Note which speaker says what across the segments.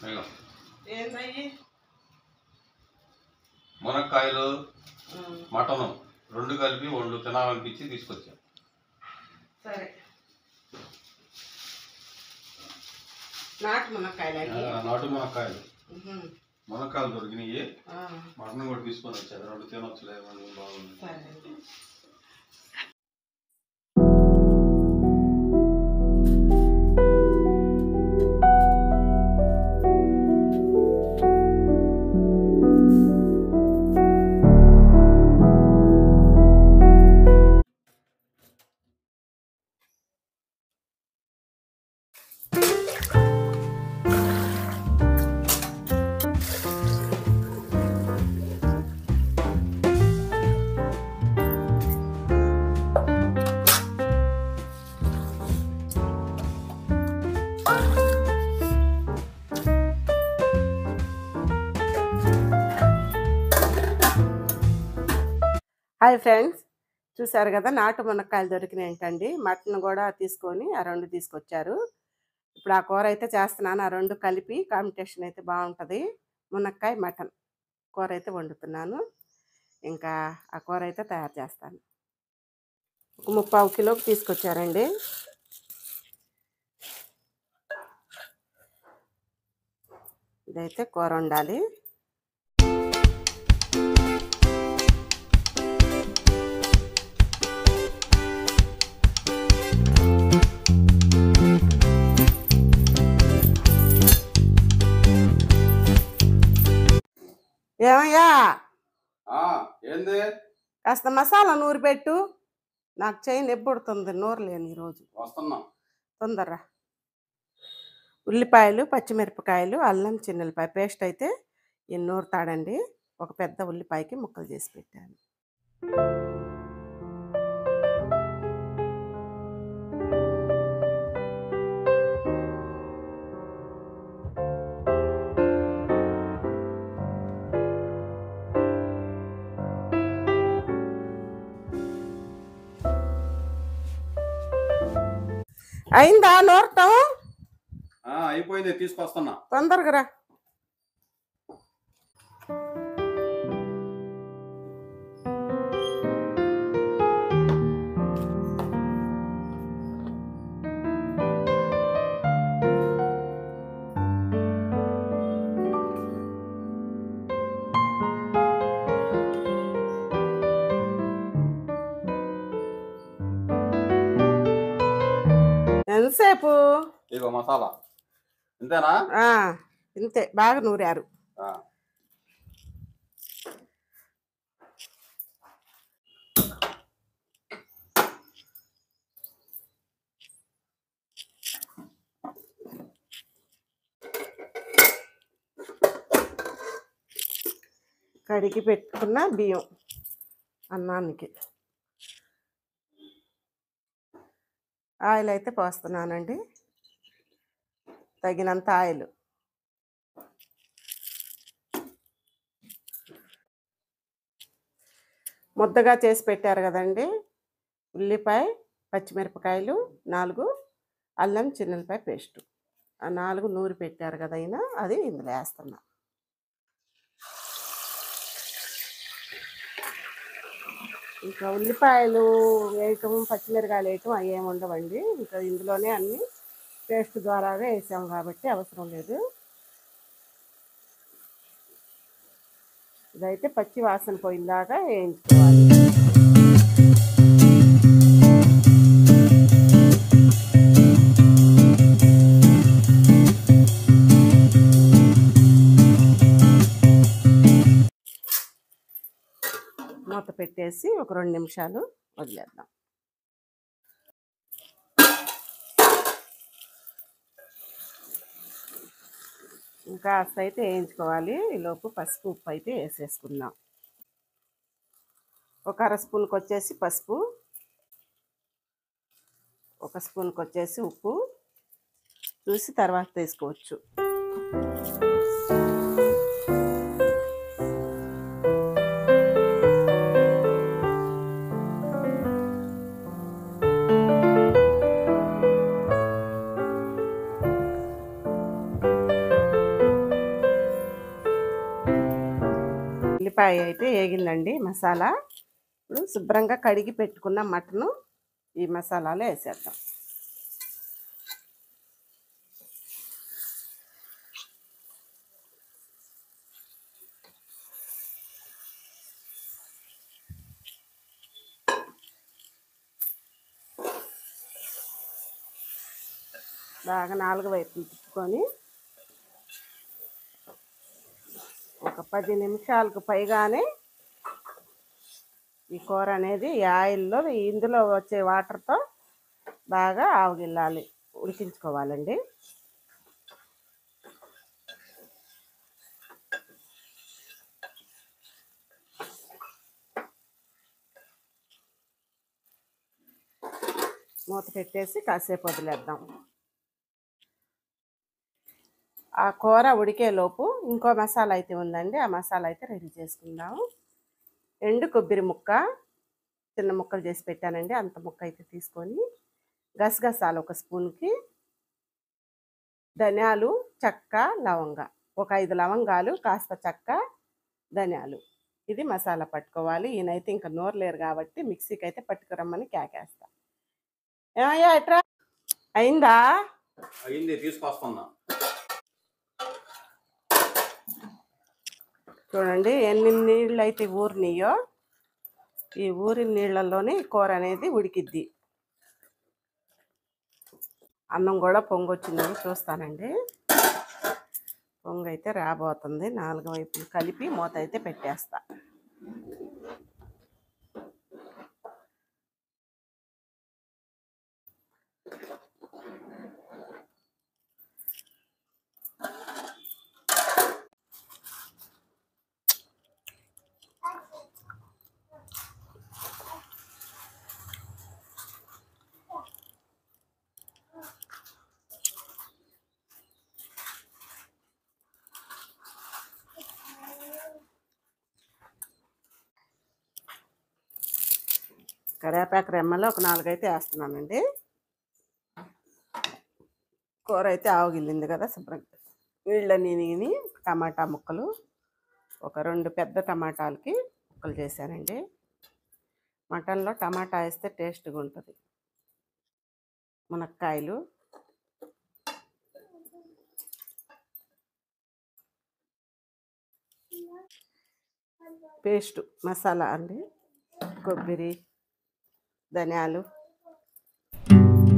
Speaker 1: ఇగో
Speaker 2: ఏందయ్యి
Speaker 1: మునక్కాయలు మటను రెండు కలిపి వండు తినాలనిపించి తీసుకొచ్చా.
Speaker 2: సరే నాటు మునక్కాయలు
Speaker 1: నాటు మునక్కాయలు మునక్కాయలు దొరికినాయి. మటన్ కూడా తీసుకొని వచ్చారు. రెండు తినొచ్చులే బాగుంది.
Speaker 2: హాయ్ ఫ్రెండ్స్, చూసారు కదా నాటు మునక్కాయలు దొరికినాయి ఏంటండి. మటన్ కూడా తీసుకొని ఆ రెండు తీసుకొచ్చారు. ఇప్పుడు ఆ కూర అయితే చేస్తున్నాను. ఆ రెండు కలిపి కాంబినేషన్ అయితే బాగుంటుంది. మునక్కాయ మటన్ కూర అయితే వండుతున్నాను. ఇంకా ఆ కూర అయితే తయారు చేస్తాను. ఒక 3/4 కిలోకి తీసుకొచ్చారండి. ఇదైతే కూర వండాలి. ఏమయ్యా
Speaker 1: ఏంది
Speaker 2: కాస్త మసాలా నూరు పెట్టు. నాకు చేయి నొప్పుడుతుంది, నూరు లేని ఈరోజు.
Speaker 1: వస్తున్నా
Speaker 2: తొందరరా. ఉల్లిపాయలు, పచ్చిమిరపకాయలు, అల్లం చిన్నులపాయ పేస్ట్ అయితే ఈ నూరుతాడండి. ఒక పెద్ద ఉల్లిపాయకి ముక్కలు చేసి పెట్టాను. అయిందా నూరటం?
Speaker 1: అయిపోయింది, తీసుకొస్తున్నా.
Speaker 2: తొందరగా రా. ఎంతసేపు?
Speaker 1: ఇగో మసాలా ఇంతేనా?
Speaker 2: ఇంతే, బాగా నూరారు. కడిగి పెట్టుకున్న బియ్యం అన్నానికి. ఆయిల్ అయితే పోస్తున్నానండి, తగినంత ఆయిల్. ముద్దగా చేసి పెట్టారు కదండి. ఉల్లిపాయ, పచ్చిమిరపకాయలు 4, అల్లం చిన్నులపాయ పేస్టు ఆ 4 నూరి పెట్టారు కదా అయినా, అది ఇందులో వేస్తున్నా. ఇంకా ఉల్లిపాయలు వేయటం, పచ్చిమిరకాయలు వేయటం అవి ఏమి ఉండవండి. ఇంకా ఇందులోనే అన్నీ పేస్ట్ ద్వారాగా వేసాము కాబట్టి అవసరం లేదు. ఇదైతే పచ్చి వాసన పోయిందాకా వేయించుకోవాలి. మూత పెట్టేసి ఒక 2 నిమిషాలు వదిలేద్దాం. ఇంకా కాస్త అయితే వేయించుకోవాలి. ఈలోపు పసుపు, ఉప్పు అయితే వేసేసుకుందాం. ఒక 1/2 స్పూన్కి వచ్చేసి పసుపు, 1 స్పూన్కి వచ్చేసి ఉప్పు చూసి తర్వాత వేసుకోవచ్చు. మునక్కాయ అయితే వేగిందండి మసాలా. ఇప్పుడు శుభ్రంగా కడిగి పెట్టుకున్న మటను ఈ మసాలాలో వేసేద్దాం. బాగా 4 వైపులు తిప్పుకొని ఒక 10 నిమిషాలకు పైగానే ఈ కూర అనేది ఈ ఆయిల్లో ఇందులో వచ్చే వాటర్తో బాగా ఆవగిల్లాలి, ఉడికించుకోవాలండి. మూత పెట్టేసి కాసేపు వదిలేద్దాం. ఆ కూర ఉడికేలోపు ఇంకో మసాలా అయితే ఉందండి, ఆ మసాలా అయితే రెడీ చేసుకుందాము. ఎండు కొబ్బరి ముక్క చిన్న ముక్కలు చేసి పెట్టానండి, అంత ముక్క అయితే తీసుకొని గసగసాలు 1 స్పూన్కి, ధనియాలు, చెక్క, లవంగ, ఒక 5 లవంగాలు, కాస్త చెక్క, ధనియాలు, ఇది మసాలా పట్టుకోవాలి. ఈయనైతే ఇంకా నోరు లేరు కాబట్టి మిక్సీకి అయితే పట్టుకురమ్మని కేకేస్తా. ఏమయ్యా ఎట్రా అయిందా?
Speaker 1: అయింది, తీసుకొస్తున్నా.
Speaker 2: చూడండి ఎన్ని నీళ్ళు అయితే ఊరినాయో, ఈ ఊరిన నీళ్ళల్లోనే కూర అనేది ఉడికిద్ది. అన్నం కూడా పొంగొచ్చిందని చూస్తానండి. పొంగు అయితే రాబోతుంది. 4 వైపులు కలిపి మూత అయితే పెట్టేస్తా. కరివేపాకు రెమ్మలు ఒక 4 అయితే వేస్తున్నానండి. కూర అయితే ఆవగిల్లింది కదా శుభ్రంగా. నీళ్ళని టమాటా ముక్కలు ఒక 2 పెద్ద టమాటాలకి ముక్కలు చేశానండి. మటన్లో టమాటా వేస్తే టేస్ట్గా ఉంటుంది. మునక్కాయలు, పేస్టు మసాలా అండి, కొబ్బరి, ధనియాలు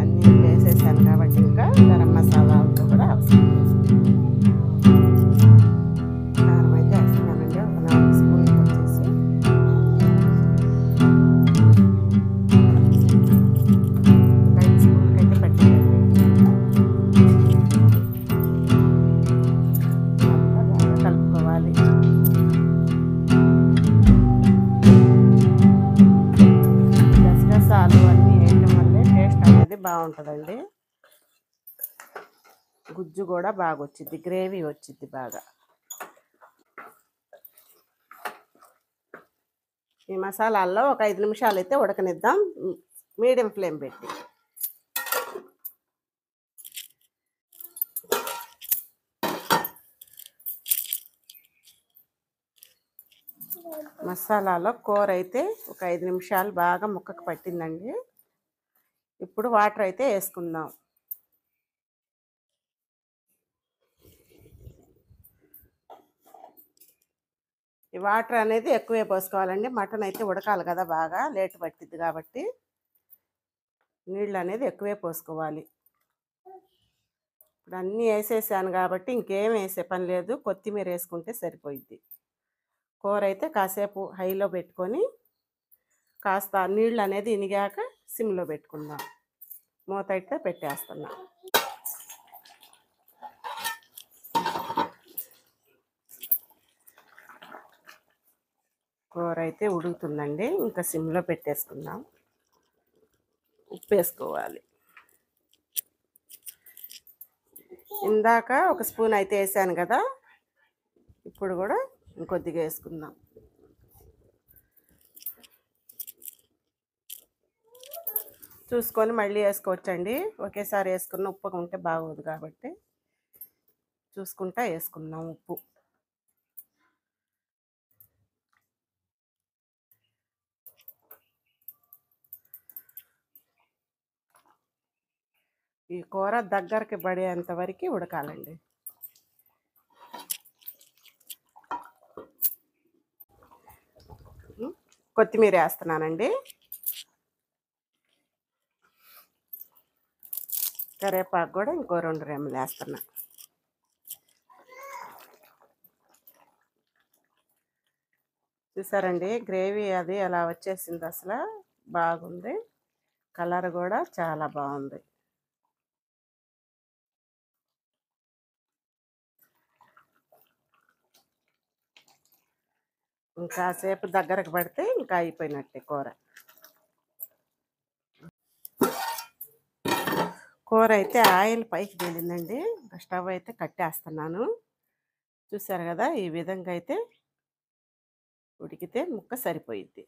Speaker 2: అన్నీ వేసేసాను కాబట్టి ఇంకా గరం మసాలాలతో కూడా అవసరం లేదు. కారం అయితే వేస్తున్నానండి, ఒక 4 స్పూన్లు వచ్చేసి. ఒక 5 స్పూన్లకి అయితే పట్టిందండి. అంతా బాగా కలుపుకోవాలి. గసగసాలు అన్నీ వేయటం వల్లే టేస్ట్ అనేది బాగుంటుందండి. గుజ్జు కూడా బాగా వచ్చింది, గ్రేవీ వచ్చింది బాగా. ఈ మసాలాల్లో ఒక 5 నిమిషాలు అయితే ఉడకనిద్దాం, మీడియం ఫ్లేమ్ పెట్టి. మసాలాలో కూర అయితే ఒక 5 నిమిషాలు బాగా ముక్కకు పట్టిందండి. ఇప్పుడు వాటర్ అయితే వేసుకుందాం. ఈ వాటర్ అనేది ఎక్కువే పోసుకోవాలండి, మటన్ అయితే ఉడకాలి కదా, బాగా లేట్ పట్టిద్ది కాబట్టి నీళ్ళు అనేది ఎక్కువే పోసుకోవాలి. ఇప్పుడు అన్నీ వేసేసాను కాబట్టి ఇంకేం వేసే పని లేదు, కొత్తిమీర వేసుకుంటే సరిపోయిద్ది. కూర అయితే కాసేపు హైలో పెట్టుకొని కాస్త నీళ్ళు అనేది ఇనిగాక సిమ్లో పెట్టుకుందాం. మూత అయితే పెట్టేస్తున్నా. కూర అయితే ఉడుకుతుందండి, ఇంకా సిమ్లో పెట్టేసుకుందాం. ఉప్పు వేసుకోవాలి. ఇందాక 1 స్పూన్ అయితే వేసాను కదా, ఇప్పుడు కూడా ఇంకొద్దిగా వేసుకుందాం. చూసుకొని మళ్ళీ వేసుకోవచ్చండి, ఒకేసారి వేసుకున్న ఉప్పు ఉంటే బాగోదు కాబట్టి చూసుకుంటా వేసుకుందాం ఉప్పు. ఈ కూర దగ్గరికి పడేంత వరకు ఉడకాలండి. కొత్తిమీర వేస్తున్నానండి. కరివేపాకు కూడా ఇంకో 2 రెమ్మలు వేస్తున్నా. చూసారండి గ్రేవీ అది అలా వచ్చేసింది, అసలు బాగుంది. కలర్ కూడా చాలా బాగుంది. ఇంకాసేపు దగ్గరకు పడితే ఇంకా అయిపోయినట్టే కూర. కూర అయితే ఆయిల్ పైకి తేలిందండి. స్టవ్ అయితే కట్టేస్తున్నాను. చూసారు కదా, ఈ విధంగా అయితే ఉడికితే ముక్క సరిపోయిద్ది.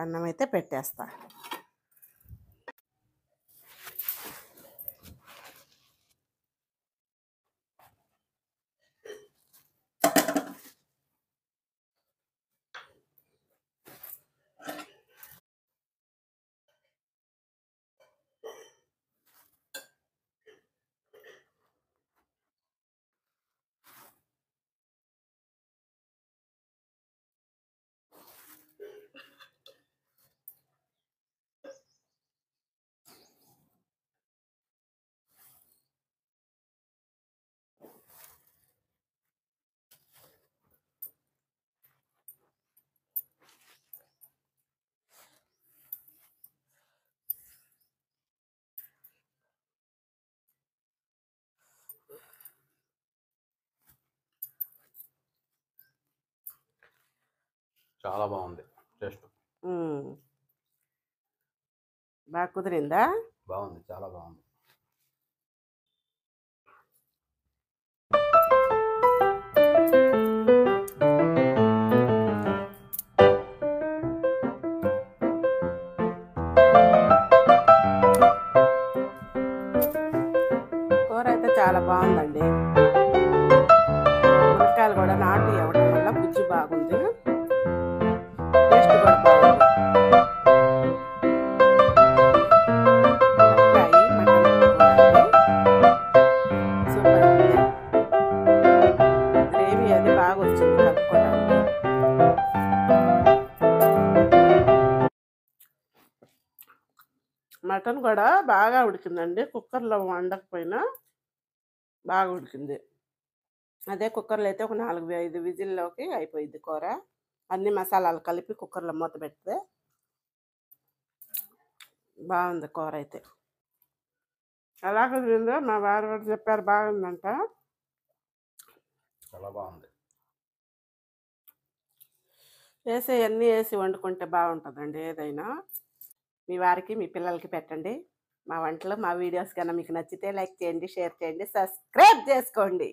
Speaker 2: అన్నం అయితే పెట్టేస్తా.
Speaker 1: చాలా బాగుంది టేస్ట్.
Speaker 2: బాగా కుదిరిందా?
Speaker 1: బాగుంది, చాలా బాగుంది.
Speaker 2: కూర అయితే చాలా బాగుందండి. మునక్కాయలు కూడా నాటు ఇవ్వడం వల్ల గుజ్జు బాగుంది. టేస్ట్ కూడా బాగుంది. మునక్కాయ మటన్ కూర అండి. సూపర్ ఉంది. గ్రేవీ అది బాగా వచ్చింది కలుపుకోవడానికి. మటన్ కూడా బాగా ఉడికిందండి. కుక్కర్లో వండకపోయినా బాగా ఉడికింది. అదే కుక్కర్లో అయితే ఒక 4-5 విజిల్లోకి అయిపోయింది కూర. అన్ని మసాలాలు కలిపి కుక్కర్లో మూత పెడితే బాగుంది కూర అయితే. ఎలా కుదిరిందో మా వారు కూడా చెప్పారు, బాగుందంట.
Speaker 1: చాలా బాగుంది.
Speaker 2: అన్నీ వేసి వండుకుంటే బాగుంటుందండి ఏదైనా. మీ వారికి మీ పిల్లలకి పెట్టండి. మా వంటలు మా వీడియోస్ కన్నా మీకు నచ్చితే లైక్ చేయండి, షేర్ చేయండి, సబ్స్క్రైబ్ చేసుకోండి.